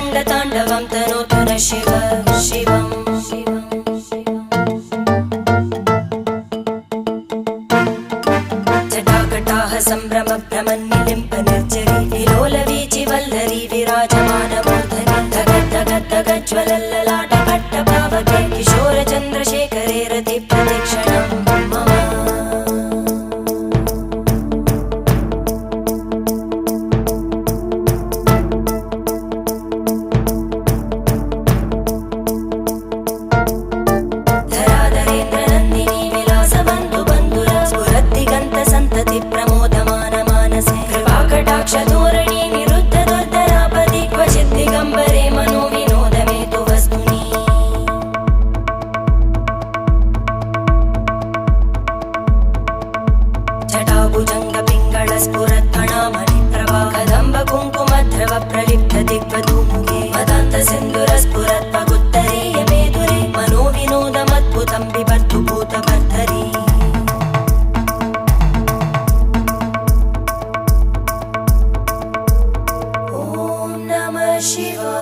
रङ्गताण्डवं तनोतु न शिव शिवम् जटाकटाः सम्भ्रमभ्रमन्निलिम्प निर्जरी विलोलवीचि वल्लरी विराजमानमूर्धनि धगज्ज्वलल्ललाटपट्टपावके किशोरचन्द्रशेखरे रतिप्रतिक्षणं मम धराधरेन्द्रनन्दिनी विलासबन्धुबन्धुर स्फुरद्दिगन्तसन्तति प्रमोदमान मानसे कृपाकटाक्षधोरणी निरुद्ध दुर्धरापदि क्वचित् दिगम्बरे मनो विनोदमेतु वस्तुनि जटाभुजङ्गपिङ्गळस्फुरत्फणामणिप्रभा कदम्बकुङ्कुमद्रव प्रलिप्त दिग्वधूमुखे मदान्तसिन्धुरस्फुरत्पगुत्तरीय मेदुरे मनो विनोदमद्भुतं बिभर्तु भूतभर्धरी ॐ नमः शिवाय।